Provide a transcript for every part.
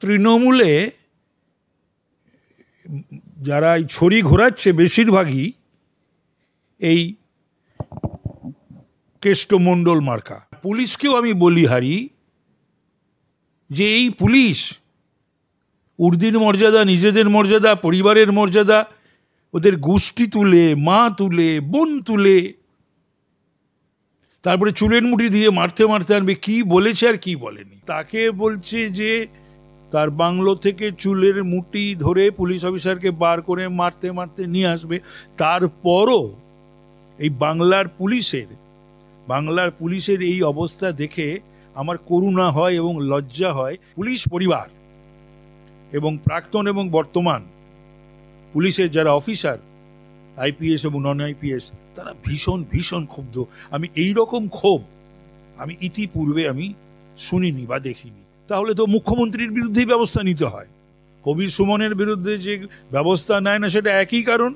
তৃণমূলে যারা এই ছড়ি ঘোরাচ্ছে বেশিরভাগই এই কেষ্টমণ্ডল মার্কা। পুলিশকেও আমি বলি হারি যে এই পুলিশ উর্দির মর্যাদা, নিজেদের মর্যাদা, পরিবারের মর্যাদা, ওদের গোষ্ঠী তুলে, মা তুলে, বোন তুলে, তারপরে চুলের মুঠি দিয়ে মারতে মারতে আনবে কি বলেছে আর কি বলেনি। তাকে বলছে যে তার বাংলো থেকে চুলের মুঠি ধরে পুলিশ অফিসারকে বার করে মারতে মারতে নিয়ে আসবে। তারপরও এই বাংলার পুলিশের এই অবস্থা দেখে আমার করুণা হয় এবং লজ্জা হয়। পুলিশ পরিবার এবং প্রাক্তন এবং বর্তমান পুলিশের যারা অফিসার, আইপিএস এবং নন আইপিএস, তারা ভীষণ ভীষণ ক্ষুব্ধ। আমি এই রকম ক্ষোভ আমি ইতিপূর্বে শুনিনি বা দেখিনি। তাহলে তো মুখ্যমন্ত্রীর বিরুদ্ধেই ব্যবস্থা নিতে হয়। কবির সুমনের বিরুদ্ধে যে ব্যবস্থা নেয় না, সেটা একই কারণ।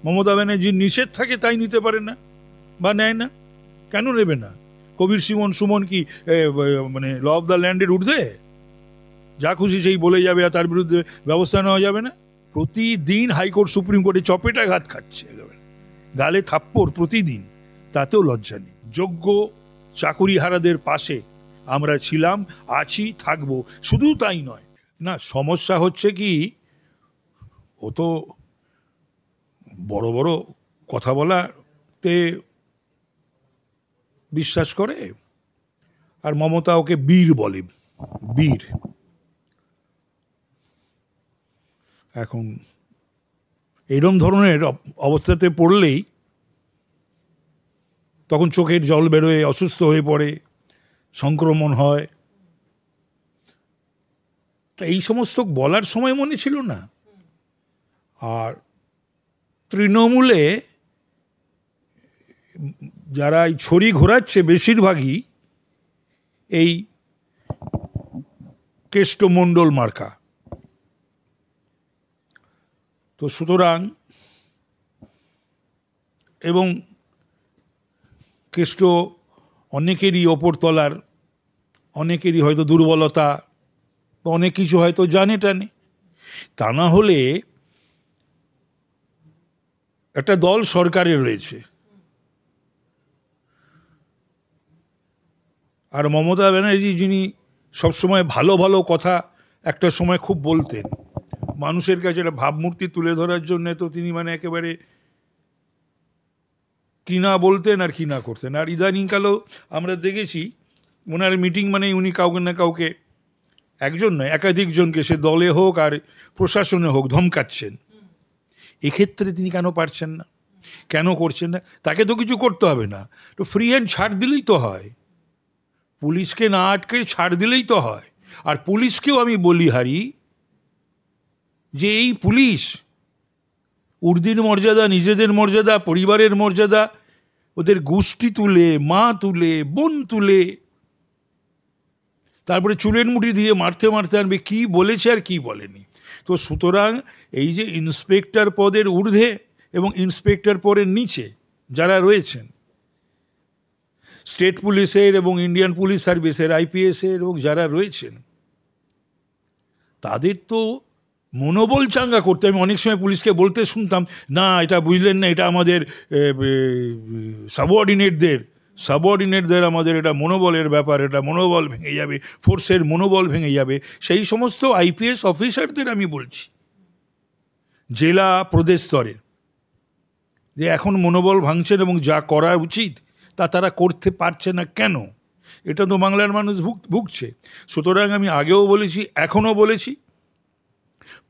মমতা ব্যানার্জির নিষেধ থাকে তাই নিতে পারে না বা নেয় না। কেন নেবে না? কবির সুমন কি মানে ল অফ দ্য ল্যান্ডের ঊর্ধ্বে? যা খুশি সেই বলে যাবে আর তার বিরুদ্ধে ব্যবস্থা নেওয়া যাবে না? প্রতিদিন হাইকোর্ট সুপ্রিম কোর্টে চপেটাঘাত খাচ্ছে, গালে থাপ্পড় প্রতিদিন, তাতেও লজ্জা নেই। যোগ্য চাকুরিহারাদের পাশে আমরা ছিলাম, আছি, থাকবো। শুধু তাই নয়, না, সমস্যা হচ্ছে কি, ও তো বড় বড় কথা বলাতে বিশ্বাস করে, আর মমতা ওকে বীর বলে, বীর। এখন এরম ধরনের অবস্থাতে পড়লেই তখন চোখের জল বেরোয়, অসুস্থ হয়ে পড়ে, সংক্রমণ হয়। তা এই সমস্ত বলার সময় মনে ছিল না। আর তৃণমূলে যারা এই ছড়ি ঘোরাচ্ছে বেশিরভাগই এই কেষ্টমণ্ডল মার্কা। তো সুতরাং, এবং কেষ্ট অনেকেরই ওপরতলার, অনেকেরই হয়তো দুর্বলতা, অনেক কিছু হয়তো জানে টানে। তা না হলে একটা দল সরকারে রয়েছে, আর মমতা ব্যানার্জি যিনি সবসময় ভালো ভালো কথা একটা সময় খুব বলতেন, মানুষের কাছে একটা ভাবমূর্তি তুলে ধরার জন্য, তো তিনি একেবারে কি না বলতেন আর কি না করতেন। আর ইদানিংকালেও আমরা দেখেছি ওনার মিটিং উনি কাউকে না কাউকে, একজন নয় একাধিক জনকে, সে দলে হোক আর প্রশাসনে হোক, ধমকাচ্ছেন। এক্ষেত্রে তিনি কেন পারছেন না, কেন করছেন না? তাকে তো কিছু করতে হবে না, তো ফ্রি হ্যান্ড ছাড় দিলেই তো হয়, পুলিশকে না আটকে ছাড় দিলেই তো হয়। আর পুলিশকেও আমি বলি হারি যে এই পুলিশ উর্দির মর্যাদা, নিজেদের মর্যাদা, পরিবারের মর্যাদা, ওদের গোষ্ঠী তুলে, মা তুলে, বোন তুলে, তারপরে চুলের মুঠি দিয়ে মারতে মারতে আনবে কি বলেছে আর কি বলেনি। তো সুতরাং এই যে ইন্সপেক্টর পদের ঊর্ধ্বে এবং ইন্সপেক্টর পদের নিচে যারা রয়েছেন, স্টেট পুলিশের এবং ইন্ডিয়ান পুলিশ সার্ভিসের, আইপিএসের এবং যারা রয়েছেন, তাদের তো মনোবল চাঙ্গা করতে। আমি অনেক সময় পুলিশকে বলতে শুনতাম, না এটা বুঝলেন না, এটা আমাদের সাবঅর্ডিনেটদের আমাদের এটা মনোবলের ব্যাপার, এটা মনোবল ভেঙে যাবে, ফোর্সের মনোবল ভেঙে যাবে। সেই সমস্ত আইপিএস অফিসারদের আমি বলছি, জেলা প্রদেশ স্তরের, যে এখন মনোবল ভাঙছেন এবং যা করা উচিত তা তারা করতে পারছে না কেন? এটা তো বাংলার মানুষ ভুগছে। সুতরাং আমি আগেও বলেছি, এখনও বলেছি,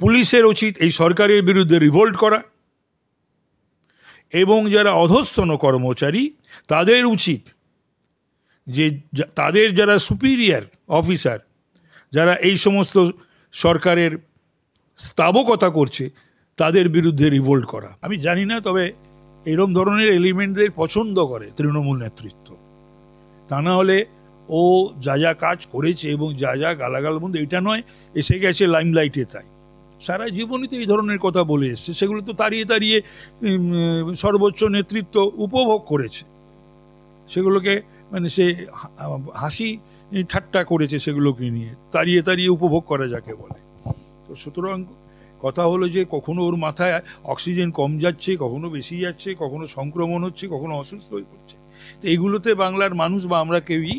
পুলিশের উচিত এই সরকারের বিরুদ্ধে রিভোল্ট করা, এবং যারা অধস্তন কর্মচারী তাদের উচিত যে তাদের যারা সুপিরিয়র অফিসার, যারা এই সমস্ত সরকারের স্থাবকতা করছে, তাদের বিরুদ্ধে রিভোল্ট করা। আমি জানি না, তবে এরম ধরনের এলিমেন্টদের পছন্দ করে তৃণমূল নেতৃত্ব। তা না হলে ও যা যা কাজ করেছে এবং যা যা গালাগাল বন্ধু, এটা নয় এসে গেছে লাইমলাইটে, তাই সারা জীবনই তো এই ধরনের কথা বলে এসছে। সেগুলো তো তাড়িয়ে তাড়িয়ে সর্বোচ্চ নেতৃত্ব উপভোগ করেছে, সেগুলোকে সে হাসি ঠাট্টা করেছে সেগুলোকে নিয়ে, তাড়িয়ে তাড়িয়ে উপভোগ করা যাকে বলে। তো সুতরাং কথা হলো যে কখনো ওর মাথায় অক্সিজেন কম যাচ্ছে, কখনো বেশি যাচ্ছে, কখনো সংক্রমণ হচ্ছে, কখনো অসুস্থ হয়ে পড়ছে। তো এগুলোতে বাংলার মানুষ বা আমরা কেউই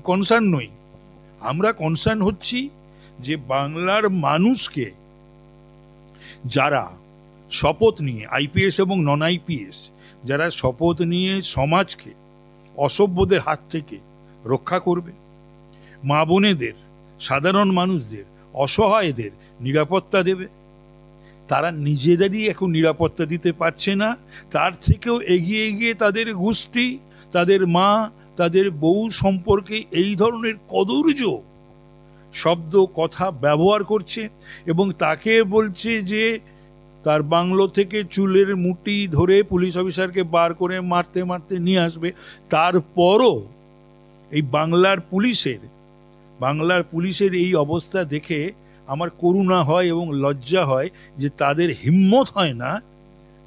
কনসার্ন নই। আমরা কনসার্ন হচ্ছি যে বাংলার মানুষকে যারা শপথ নিয়ে, আইপিএস এবং নন আইপিএস, যারা শপথ নিয়ে সমাজকে অসভ্যদের হাত থেকে রক্ষা করবে, মা বোনেদের, সাধারণ মানুষদের, অসহায়দের নিরাপত্তা দেবে, তারা নিজেদেরই এখন নিরাপত্তা দিতে পারছে না। তার থেকেও এগিয়ে গিয়ে তাদের গোষ্ঠী, তাদের মা, তাদের বউ সম্পর্কে এই ধরনের কদর্য শব্দ কথা ব্যবহার করছে এবং তাকে বলছে যে তার বাংলো থেকে চুলের মুঠি ধরে পুলিশ অফিসারকে বার করে মারতে মারতে নিয়ে আসবে। তারপরও এই বাংলার পুলিশের এই অবস্থা দেখে আমার করুণা হয় এবং লজ্জা হয় যে তাদের হিম্মত হয় না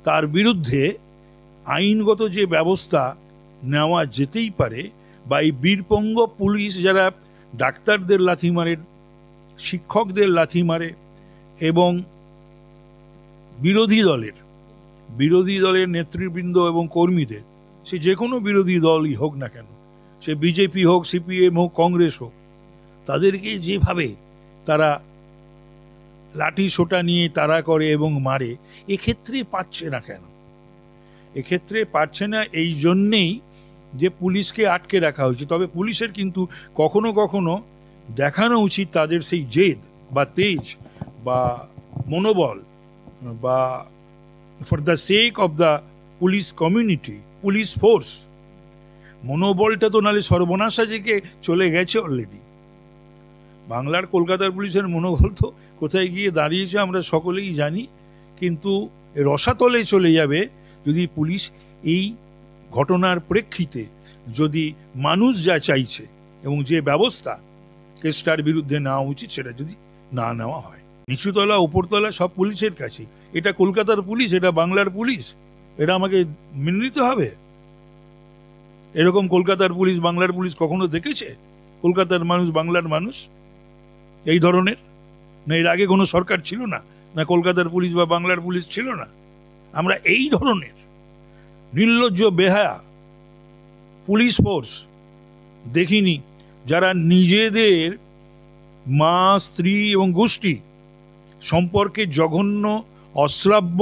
তার বিরুদ্ধে আইনগত যে ব্যবস্থা নেওয়া যেতেই পারে, বা এই বীরপঙ্গ পুলিশ যারা ডাক্তারদের লাথি মারে, শিক্ষকদের লাথি মারে এবং বিরোধী দলের নেতৃবৃন্দ এবং কর্মীদের, সে যে কোনো বিরোধী দলই হোক না কেন, সে বিজেপি হোক, সিপিএম হোক, কংগ্রেস হোক, তাদেরকে যেভাবে তারা লাঠি সোটা নিয়ে তাড়া করে এবং মারে, এক্ষেত্রে পাচ্ছে না কেন? এক্ষেত্রে পাচ্ছে না এই জন্যেই যে পুলিশকে আটকে রাখা হয়েছে। তবে পুলিশের কিন্তু কখনো কখনো দেখানো উচিত তাদের সেই জেদ বা তেজ বা মনোবল, বা for the sake of the police community, police force, মনোবলটা তো নালে সর্বনাশা থেকে চলে গেছে অলরেডি। বাংলার কলকাতার পুলিশের মনোবল তো কোথায় গিয়ে দাঁড়িয়েছে আমরা সকলেই জানি, কিন্তু রসাতলে চলে যাবে যদি পুলিশ এই ঘটনার প্রেক্ষিতে, যদি মানুষ যা চাইছে এবং যে ব্যবস্থা কেসটার বিরুদ্ধে নেওয়া উচিত সেটা যদি না নেওয়া হয়। নিচুতলা উপরতলা সব পুলিশের কাছে, এটা কলকাতার পুলিশ, এটা বাংলার পুলিশ, এটা আমাকে মেনে নিতে হবে। এরকম কলকাতার পুলিশ বাংলার পুলিশ কখনো দেখেছে? কলকাতার মানুষ বাংলার মানুষ এই ধরনের? না এর আগে কোনো সরকার ছিল না? না কলকাতার পুলিশ বা বাংলার পুলিশ ছিল না? আমরা এই ধরনের নির্লজ্জ বেহায়া পুলিশ ফোর্স দেখিনি, যারা নিজেদের মা, স্ত্রী এবং গোষ্ঠী সম্পর্কে জঘন্য, অশ্রাব্য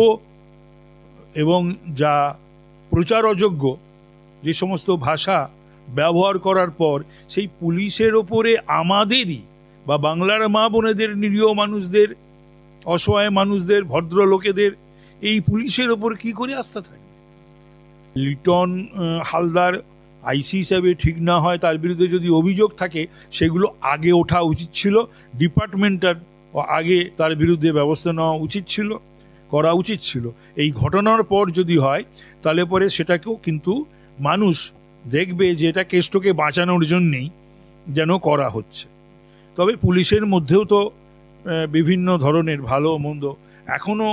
এবং যা প্রচার অযোগ্য যে সমস্ত ভাষা ব্যবহার করার পর সেই পুলিশের ওপরে আমাদেরই বা বাংলার মা বোনেদের, নিরীহ মানুষদের, অসহায় মানুষদের, ভদ্রলোকেদের এই পুলিশের ওপর কি করে আস্থা থাকে? লিটন হালদার আইসি হিসাবে ঠিক না হয়, তার বিরুদ্ধে যদি অভিযোগ থাকে সেগুলো আগে ওঠা উচিত ছিল, ডিপার্টমেন্টাল আগে তার বিরুদ্ধে ব্যবস্থা নেওয়া উচিত ছিল, করা উচিত ছিল। এই ঘটনার পর যদি হয় তাহলে পরে সেটাকেও কিন্তু মানুষ দেখবে যে এটা কেষ্টকে বাঁচানোর জন্যেই যেন করা হচ্ছে। তবে পুলিশের মধ্যেও তো বিভিন্ন ধরনের ভালো মন্দ এখনও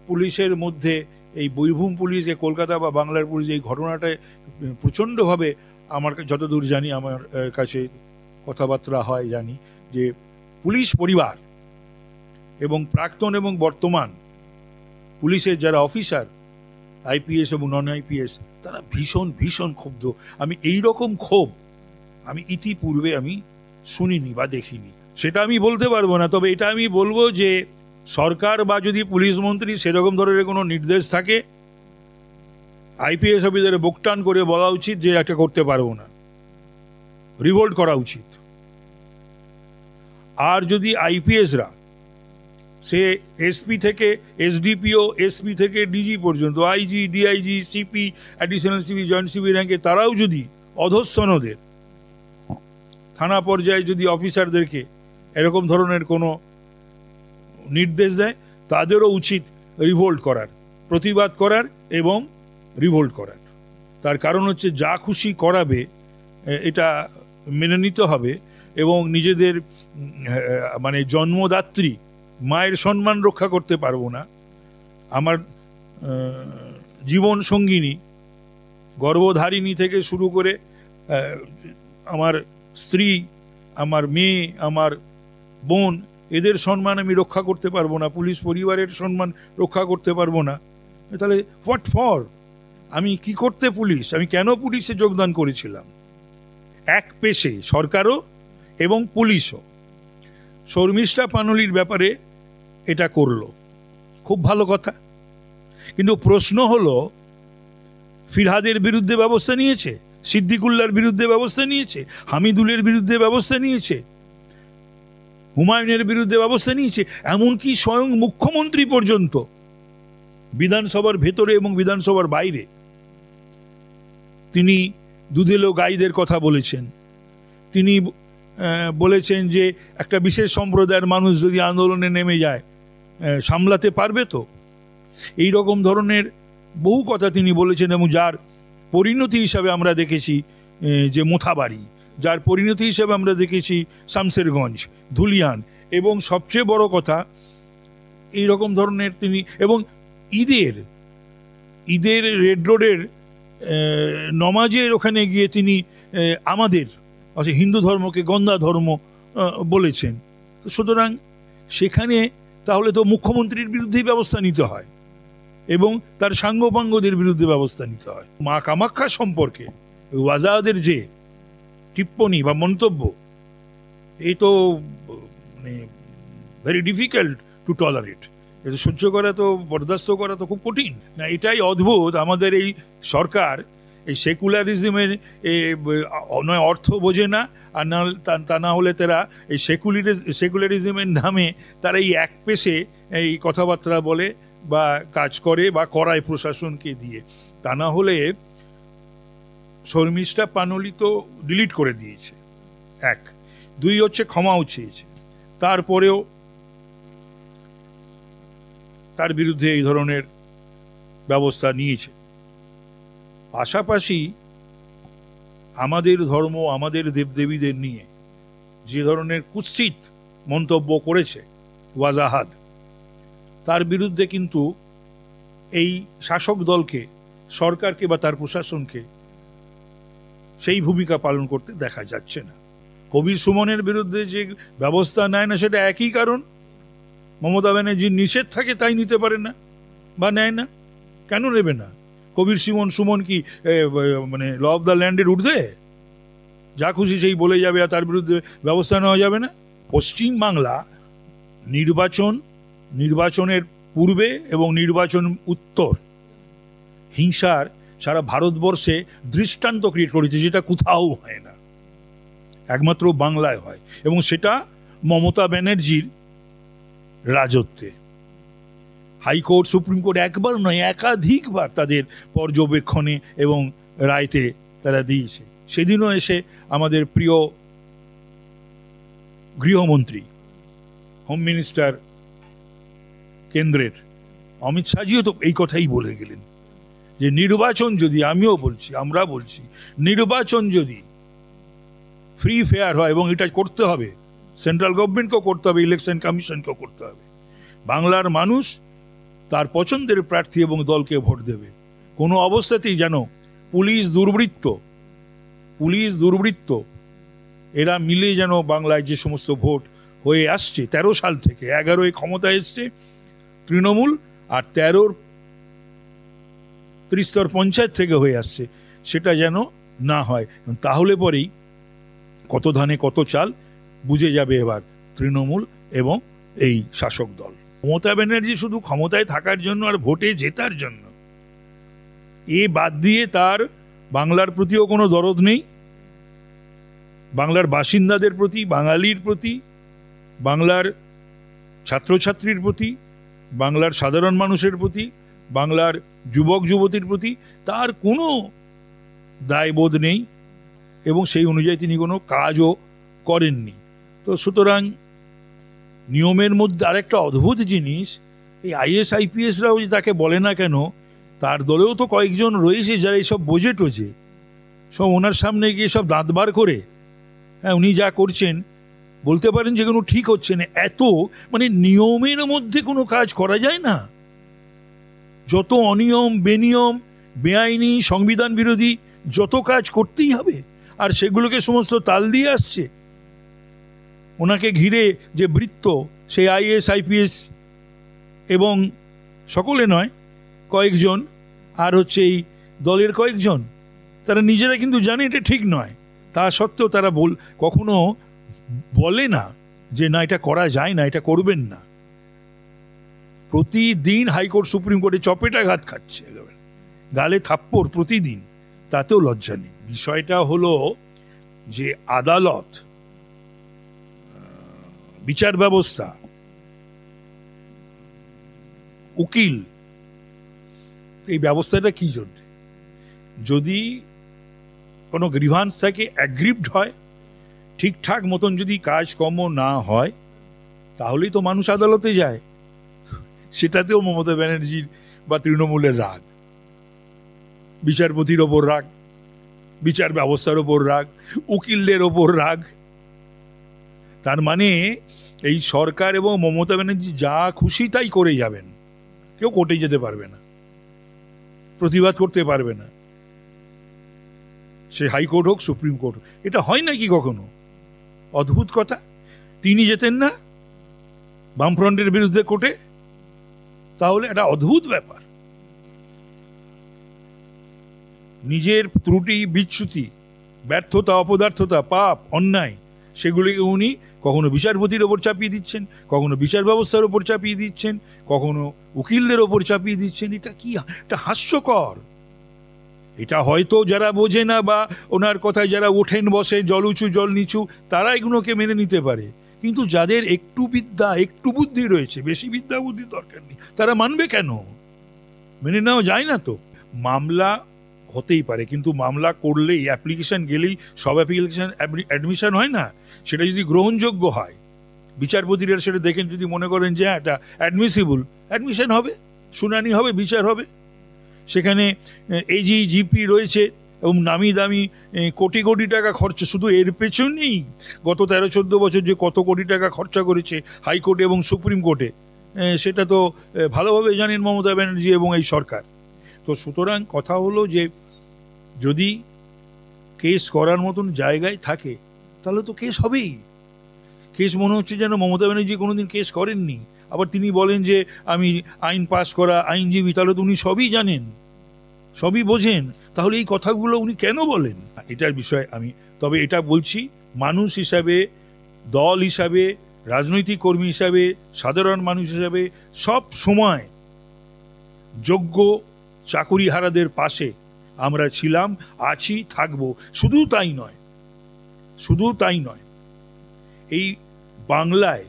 পুলিশের মধ্যে, এই বীরভূম পুলিশ, কলকাতা বা বাংলার পুলিশ, এই ঘটনাটা প্রচণ্ডভাবে আমার যতদূর জানি, আমার কাছে কথাবার্তা হয়, জানি যে পুলিশ পরিবার এবং প্রাক্তন এবং বর্তমান পুলিশের যারা অফিসার, আইপিএস এবং নন আইপিএস, তারা ভীষণ ভীষণ ক্ষুব্ধ। আমি এই রকম ক্ষোভ আমি ইতিপূর্বে আমি শুনিনি বা দেখিনি। সেটা আমি বলতে পারবো না, তবে এটা আমি বলবো যে সরকার বা যদি পুলিশ মন্ত্রী সেরকম ধরনের কোনো নির্দেশ থাকে, আইপিএস অফিসারের বকটান করে বলা উচিত যে একটা করতে পারবো না, রিভোল্ট করা উচিত। আর যদি আইপিএসরা, সে এসপি থেকে এসডিপিও, এসপি থেকে ডিজি পর্যন্ত, IG, DIG, CP, additional CP, joint CP র্যাঙ্কে, তারাও যদি অধস্তনদের থানা পর্যায়ে যদি অফিসারদেরকে এরকম ধরনের কোনো নির্দেশ দেয়, তাদেরও উচিত রিভোল্ট করার, প্রতিবাদ করার এবং রিভোল্ট করার। তার কারণ হচ্ছে যা খুশি করাবে এটা মেনে নিতে হবে এবং নিজেদের মানে জন্মদাত্রী মায়ের সম্মান রক্ষা করতে পারবো না, আমার জীবন সঙ্গিনী, গর্ভধারিণী থেকে শুরু করে আমার স্ত্রী, আমার মেয়ে, আমার বোন, এদের সম্মান আমি রক্ষা করতে পারবো না, পুলিশ পরিবারের সম্মান রক্ষা করতে পারবো না, তাহলে হোয়াট ফর? আমি কি করতে পুলিশ? আমি কেন পুলিশে যোগদান করেছিলাম? এক পেশে সরকারও এবং পুলিশও শর্মিষ্ঠা পানোলির ব্যাপারে এটা করলো, খুব ভালো কথা। কিন্তু প্রশ্ন হলো, ফিরহাদের বিরুদ্ধে ব্যবস্থা নিয়েছে, সিদ্দিকুল্লাহর বিরুদ্ধে ব্যবস্থা নিয়েছে, হামিদুলের বিরুদ্ধে ব্যবস্থা নিয়েছে, হুমায়ুনের বিরুদ্ধে ব্যবস্থা নিয়েছে, এমনকি স্বয়ং মুখ্যমন্ত্রী পর্যন্ত বিধানসভার ভেতরে এবং বিধানসভার বাইরে তিনি দুধেলো গাইদের কথা বলেছেন। তিনি বলেছেন যে একটা বিশেষ সম্প্রদায়ের মানুষ যদি আন্দোলনে নেমে যায় সামলাতে পারবে তো? এই রকম ধরনের বহু কথা তিনি বলেছেন, এবং যার পরিণতি হিসাবে আমরা দেখেছি যে মোথাবাড়ি, যার পরিণতি হিসাবে আমরা দেখেছি শামসেরগঞ্জ, ধুলিয়ান, এবং সবচেয়ে বড় কথা এই রকম ধরনের তিনি, এবং ঈদের রেড রোডের নমাজের ওখানে গিয়ে তিনি আমাদের হিন্দু ধর্মকে গন্দা ধর্ম বলেছেন। সুতরাং সেখানে তাহলে তো মুখ্যমন্ত্রীর বিরুদ্ধেই ব্যবস্থা নিতে হয় এবং তার সাঙ্গপাঙ্গদের বিরুদ্ধে ব্যবস্থা নিতে হয়। মা কামাখ্যা সম্পর্কে ওয়াজাদের যে টিপ্পণী বা মন্তব্য, এই তো মানে ভেরি ডিফিকাল্ট টু টলারেট, এটা সহ্য করা তো, বরদাস্ত করা তো খুব কঠিন না। এটাই অদ্ভুত, আমাদের এই সরকার এই সেকুলারিজমের নয় অর্থ বোঝে না, আর না তা না হলে তারা এই সেকুলারিজমের নামে তারা এই এক পেশে এই কথাবার্তা বলে বা কাজ করে বা করায় প্রশাসনকে দিয়ে। তা না হলে শর্মিষ্ঠা পানোলি তো ডিলিট করে দিয়েছে, এক। দুই হচ্ছে ক্ষমাও চেয়েছে, তারপরেও তার বিরুদ্ধে এই ধরনের ব্যবস্থা নিয়েছে। পাশাপাশি আমাদের ধর্ম, আমাদের দেবদেবীদের নিয়ে যে ধরনের কুৎসিত মন্তব্য করেছে ওয়াজাহাদ, তার বিরুদ্ধে কিন্তু এই শাসক দলকে, সরকারকে বা তার প্রশাসনকে সেই ভূমিকা পালন করতে দেখা যাচ্ছে না। কবির সুমনের বিরুদ্ধে যে ব্যবস্থা নেয় না, সেটা একই কারণ, মমতা ব্যানার্জির নিষেধ থাকে তাই নিতে পারে না বা নেয় না। কেন নেবে না? কবির সুমন কি মানে ল অফ দ্য ল্যান্ডের ঊর্ধ্বে? যা খুশি সেই বলে যাবে আর তার বিরুদ্ধে ব্যবস্থা নেওয়া যাবে না? পশ্চিম বাংলা নির্বাচনের পূর্বে এবং নির্বাচন উত্তর হিংসার সারা ভারতবর্ষে দৃষ্টান্ত ক্রিয়েট করেছে, যেটা কোথাও হয় না, একমাত্র বাংলায় হয়, এবং সেটা মমতা ব্যানার্জির রাজত্বে। হাইকোর্ট, সুপ্রিম কোর্ট একবার নয় একাধিকবার তাদের পর্যবেক্ষণে এবং রায়তে তারা দিয়েছে। সেদিনও এসে আমাদের প্রিয় গৃহমন্ত্রী, হোম মিনিস্টার কেন্দ্রের অমিত শাহজিও তো এই কথাই বলে গেলেন যে নির্বাচন যদি, আমরা বলছি নির্বাচন যদি ফ্রি ফেয়ার হয়, এবং এটা করতে হবে সেন্ট্রাল গভর্নমেন্টকেও করতে হবে, ইলেকশন কমিশনকেও করতে হবে, বাংলার মানুষ তার পছন্দের প্রার্থী এবং দলকে ভোট দেবে। কোনো অবস্থাতেই যেন পুলিশ দুর্বৃত্ত এরা মিলে যেন বাংলায় যে সমস্ত ভোট হয়ে আসছে 13 সাল থেকে, 11 ক্ষমতায় এসছে তৃণমূল, আর 13 ত্রিস্তর পঞ্চায়েত থেকে হয়ে আসছে, সেটা যেন না হয়। তাহলে পরেই কত ধানে কত চাল বুঝে যাবে এবার তৃণমূল এবং এই শাসক দল। মমতা ব্যানার্জি শুধু ক্ষমতায় থাকার জন্য আর ভোটে জেতার জন্য, এ বাদ দিয়ে তার বাংলার প্রতিও কোনো দরদ নেই। বাংলার বাসিন্দাদের প্রতি, বাঙালির প্রতি, বাংলার ছাত্রছাত্রীর প্রতি, বাংলার সাধারণ মানুষের প্রতি, বাংলার যুবক যুবতীর প্রতি তার কোনো দায়বোধ নেই, এবং সেই অনুযায়ী তিনি কোনো কাজও করেননি। তো সুতরাং নিয়মের মধ্যে আরেকটা অদ্ভুত জিনিস, এই আইএস আইপিএসরাও তাকে বলে না কেন, তার দলেও তো কয়েকজন রয়েছে যারা এইসব বোঝে টোঝে, সব ওনার সামনে গিয়ে সব দাঁত বার করে, হ্যাঁ উনি যা করছেন বলতে পারেন যে কোনো ঠিক হচ্ছে না। এত মানে নিয়মের মধ্যে কোনো কাজ করা যায় না, যত অনিয়ম, বেনিয়ম, বেআইনি, সংবিধান বিরোধী যত কাজ করতেই হবে। আর সেগুলোকে সমস্ত তাল দিয়ে আসছে। ওনাকে ঘিরে যে বৃত্ত, সেই আইএস আইপিএস এবং সকলে নয়, কয়েকজন, আর হচ্ছে এই দলের কয়েকজন, তারা নিজেরা কিন্তু জানে এটা ঠিক নয়। তা সত্ত্বেও তারা কখনো বলে না যে না এটা করা যায় না, এটা করবেন না। প্রতিদিন হাইকোর্ট সুপ্রিম কোর্টে চপেটাঘাত খাচ্ছে, গালে থাপ্পড় প্রতিদিন, তাতেও লজ্জা নেই। বিষয়টা হলো যে আদালত, বিচার ব্যবস্থা, উকিল, এই ব্যবস্থাটা কি জন্য? যদি কোনো গ্রিভান্স থাকে, অ্যাগ্রিভড হয়, ঠিকঠাক মতন যদি কাজকর্ম না হয়, তাহলেই তো মানুষ আদালতে যায়। সেটাতেও মমতা ব্যানার্জির বা তৃণমূলের রাগ, বিচারপতির ওপর রাগ, বিচার ব্যবস্থার ওপর রাগ, উকিলদের ওপর রাগ। তার মানে এই সরকার এবং মমতা ব্যানার্জি যা খুশি তাই করে যাবেন, কেউ কোর্টে যেতে পারবে না, প্রতিবাদ করতে পারবে না, সে হাইকোর্ট হোক সুপ্রিম কোর্ট হোক। এটা হয় নাকি কখনো? অদ্ভুত কথা। তিনি যেতেন না বামফ্রন্টের বিরুদ্ধে কোর্টে, তাহলে এটা অদ্ভুত ব্যাপার। নিজের ত্রুটি, বিচ্যুতি, ব্যর্থতা, অপদার্থতা, পাপ, অন্যায়, সেগুলিকে উনি কখনো বিচারপতির ওপর চাপিয়ে দিচ্ছেন, কখনো বিচার ব্যবস্থার ওপর চাপিয়ে দিচ্ছেন, কখনো উকিলদের ওপর চাপিয়ে দিচ্ছেন। এটা কি? এটা হাস্যকর। এটা হয়তো যারা বোঝে না বা ওনার কথায় যারা ওঠেন বসে, জল উঁচু জল নিচু, তারা এগুলোকে মেনে নিতে পারে। কিন্তু যাদের একটু বিদ্যা, একটু বুদ্ধি রয়েছে, বেশি বিদ্যা বুদ্ধি দরকার নেই, তারা মানবে কেন? মেনে নেওয়া যায় না তো। মামলা হতেই পারে, কিন্তু মামলা করলেই, অ্যাপ্লিকেশন গেলেই সব অ্যাপ্লিকেশন অ্যাডমিশন হয় না। সেটা যদি গ্রহণযোগ্য হয়, বিচারপতিরা সেটা দেখেন, যদি মনে করেন যে এটা অ্যাডমিসিবল, অ্যাডমিশন হবে, শুনানি হবে, বিচার হবে। সেখানে এজি, জিপি রয়েছে এবং নামি দামি কোটি কোটি টাকা খরচা। শুধু এর পেছনেই গত 13-14 বছর যে কত কোটি টাকা খরচা করেছে হাইকোর্টে এবং সুপ্রিম কোর্টে, সেটা তো ভালোভাবে জানেন মমতা ব্যানার্জি এবং এই সরকার। তো সুতরাং কথা হলো যে যদি কেস করার মতন জায়গায় থাকে, তাহলে তো কেস হবেই। কেস মনে হচ্ছে যেন মমতা ব্যানার্জি কোনোদিন কেস করেননি। আবার তিনি বলেন যে আমি আইন পাস করা আইনজীবী, তাহলে তো উনি সবই জানেন, সবই বোঝেন, তাহলে এই কথাগুলো উনি কেন বলেন? এটার বিষয় আমি তবে এটা বলছি, মানুষ হিসাবে, দল হিসাবে, রাজনৈতিক কর্মী হিসাবে, সাধারণ মানুষ হিসাবে সব সময় যোগ্য চাকুরিহারাদের পাশে আমরা ছিলাম, আছি, থাকবো। শুধু তাই নয়, এই বাংলায়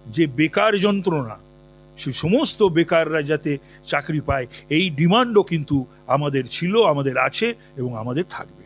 যে বেকার যন্ত্রণা, সে সমস্ত বেকাররা যাতে চাকরি পায়, এই ডিমান্ডও কিন্তু আমাদের ছিল, আমাদের আছে এবং আমাদের থাকবে।